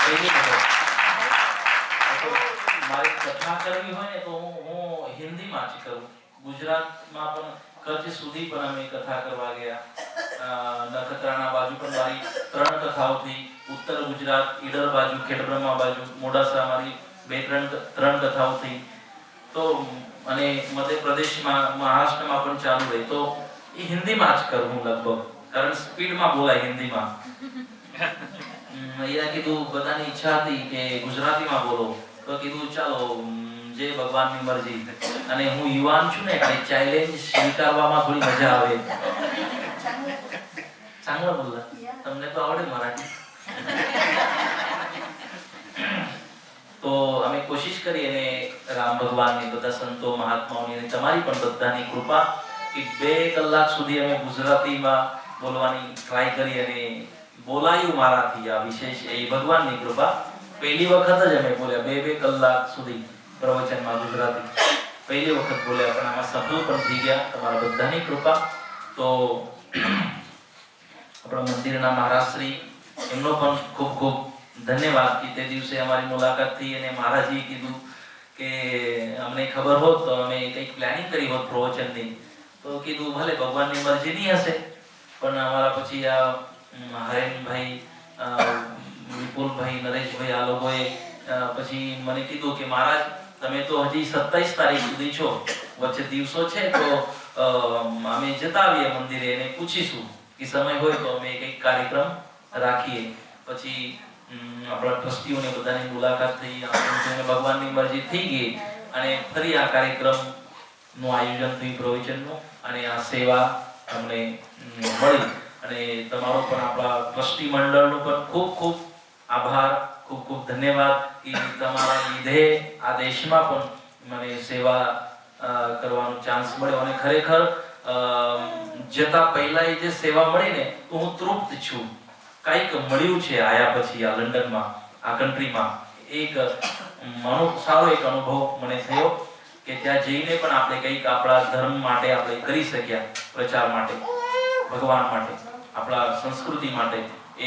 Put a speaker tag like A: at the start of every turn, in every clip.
A: પહેલી વખત મારે કથા કરવી હોય ને તો હું હિન્દીમાં જ કરું. ગુજરાતમાં પણ કચ્છ સુધી પણ અમે કથા કરવા ગયા. નખત્રાણા બાજુ પણ મારી 3 કથાઓ થઈ. ઉત્તર ગુજરાત ઈડર બાજુ, ખેડબ્રહ્મા બાજુ, મોડાસા મારી 2-3 કથાઓ થઈ. તો અને મધ્યપ્રદેશમાં, મહારાષ્ટ્રમાં પણ ચાલુ રહી. તો એ હિન્દીમાં જ કરું હું લગભગ, કારણ સ્પીડમાં બોલાય હિન્દીમાં. અહીંયા કીધું બધાની ઈચ્છા હતી કે ગુજરાતીમાં બોલો, તો કીધું ચાલો જે ભગવાનની મરજી. અને હું યુવાન છું ને એટલે ચેલેન્જ સ્વીકારવામાં થોડી મજા આવે. ચાંગલા બોલલા, તમને તો આવડે મરાઠી. તો અમે કોશિશ કરી અને રામ ભગવાનની, બધા સંતો મહાત્માઓની અને તમારી પણ બધાની કૃપા કે 2 કલાક સુધી અમે ગુજરાતીમાં બોલવાની ટ્રાય કરી અને બોલાયું મારાથી. આ વિશેષ એ ભગવાનની કૃપા. પહેલી વખત જ અમે બોલ્યા 2 કલાક સુધી પ્રવચનમાં ગુજરાતી. પહેલી વખત બોલ્યા, પણ આમાં સફળ પણ થઈ ગયા તમારા બધાની કૃપા. તો આપણા મંદિરના મહારાજશ્રી, એમનો પણ ખૂબ ખૂબ ધન્યવાદ કે તે દિવસે અમારી મુલાકાત થઈ અને મહારાજજીએ કીધું કે અમને ખબર હોત તો અમે કંઈક પ્લાનિંગ કરી હોત પ્રવચનની. તો કીધું ભલે ભગવાનની મરજી નહીં હશે, પણ અમારા પછી આ હરેનભાઈ, વિપુલભાઈ, નરેશભાઈ, આ લોકોએ પછી મને કીધું કે મહારાજ તમે તો હજી 27 તારીખ સુધી છો, વચ્ચે દિવસો છે, તો અમે જતા આવીએ મંદિરે અને પૂછીશું કે સમય હોય તો અમે કંઈક કાર્યક્રમ રાખીએ. પછી આપણા ટ્રસ્ટીઓને બધાની મુલાકાત થઈ, ભગવાનની મરજી થઈ ગઈ અને ફરી આ કાર્યક્રમનું આયોજન થયું પ્રવચનનું, અને આ સેવા અમને મળી. અને તમારો પણ, આપણા ટ્રસ્ટી મંડળનો પણ ખૂબ ખૂબ આભાર, ખૂબ ખૂબ ધન્યવાદ કે તમારા લીધે આ દેશમાં પણ મને સેવા કરવાનો ચાન્સ મળ્યો. અને ખરેખર જતા પહેલા એ જે સેવા મળી ને, તો હું તૃપ્ત છું. કંઈક મળ્યું છે આયા પછી આ લંડનમાં, આ કન્ટ્રીમાં. એક સારો એક અનુભવ મને થયો કે ત્યાં જઈને પણ આપણે કંઈક આપણા ધર્મ માટે આપણે કરી શક્યા, પ્રચાર માટે, ભગવાન માટે, આપણા સંસ્કૃતિ માટે.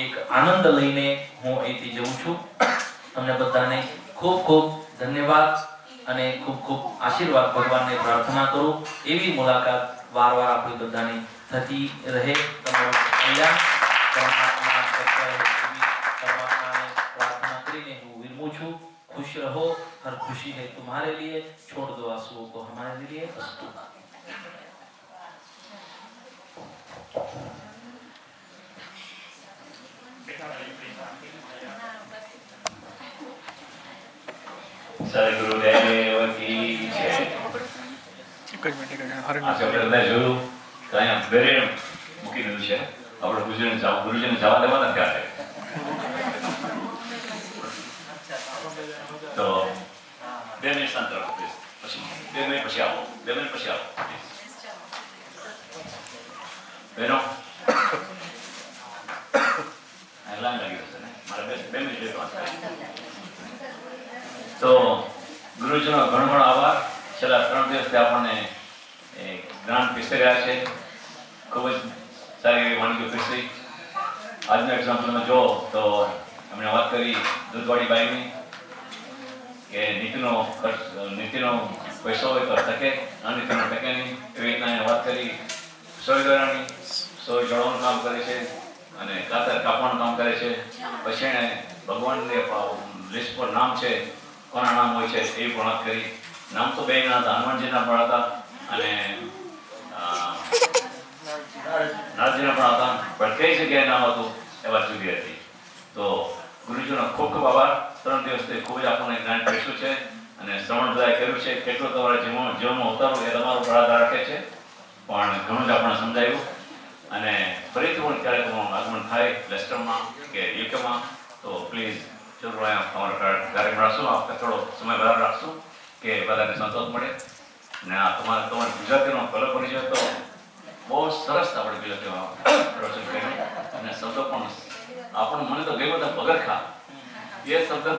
A: એક આનંદ લઈને હું અહીંથી જઉં છું. તમને બધાને ખૂબ ખૂબ ધન્યવાદ અને ખૂબ ખૂબ આશીર્વાદ. ભગવાનને પ્રાર્થના કરું એવી મુલાકાત વારવાર આપણી બધાની થતી રહે. તમારું કલ્યાણ પરમાત્મા કરતા રહે એવી પરમાત્માને પ્રાર્થના કરીને હું વિરમું છું. खुश रहो, हर खुशी है तुम्हारे लिए, छोड़ दो आंसुओं को हमारे लिए. अस्तु.
B: સદગુરુદેવ કી જય. આપણે જોયું તો અહીંયા ઘરે મૂકી દીધું છે. આપણે ગુરુજીને જવા દેવાના ક્યારે? તો 2 મિનિટ શાંત રાખો પ્લીઝ. પછી 2 મિનિટ પછી આવો. 2 મિનિટ પછી આવો બહેનો. લાઈન લાગી જશે ને મારે 2 મિનિટ લેવા. તો ગુરુજીનો ઘણો ઘણો આભાર. છેલ્લા 3 દિવસથી આપણને જ્ઞાન પીસી રહ્યા છે. ખૂબ જ સારી એવી વાનગીઓ પીસી. આજનું એક્ઝામ્પલ તમે જો તો એમણે વાત કરી દૂધવાળી બાઈની કે નીતિનો પૈસો હોય તો ટકે, અનીતિનો ટકે નહીં. એવી રીતના એને વાત કરી. સોય દોરાની, સોય જોડવાનું કામ કરે છે અને કાતર કાપવાનું કામ કરે છે. પછી એણે ભગવાનને લિસ્ટ પર નામ છે, કોના નામ હોય છે એ પણ વાત કરી. નામ તો બેના હતા, હનુમાનજીના પણ હતા અને નારજીના પણ હતા, પણ કઈ જગ્યાએ નામ હતું એ વાત જુદી હતી. તો ગુરુજીનો ખૂબ ખૂબ આભાર. 3 દિવસથી ખૂબ જ આપણને જ્ઞાન પીસ્યું છે અને શ્રવણ બધાએ કર્યું છે. કેટલું તમારા જીવનમાં ઉતારવું એ તમારો પર આધાર રાખે છે, પણ ઘણું જ આપણને સમજાયું. અને ફરીથી પણ ક્યારેક આગમન થાય લેસ્ટરમાં કે યુકેમાં તો પ્લીઝ જરૂર અહીંયા તમારો કાર્યક્રમ રાખશું. આપણે થોડો સમય વધારે રાખશું કે બધાને સંતોષ મળે. ને આ તમારી ગુજરાતીનો પહેલો પરિચય તો બહુ સરસ આપણે ગુજરાતીમાં પ્રવચન કર્યું અને શબ્દો પણ આપણને મને તો ગયો હતા પગરખા એ શબ્દ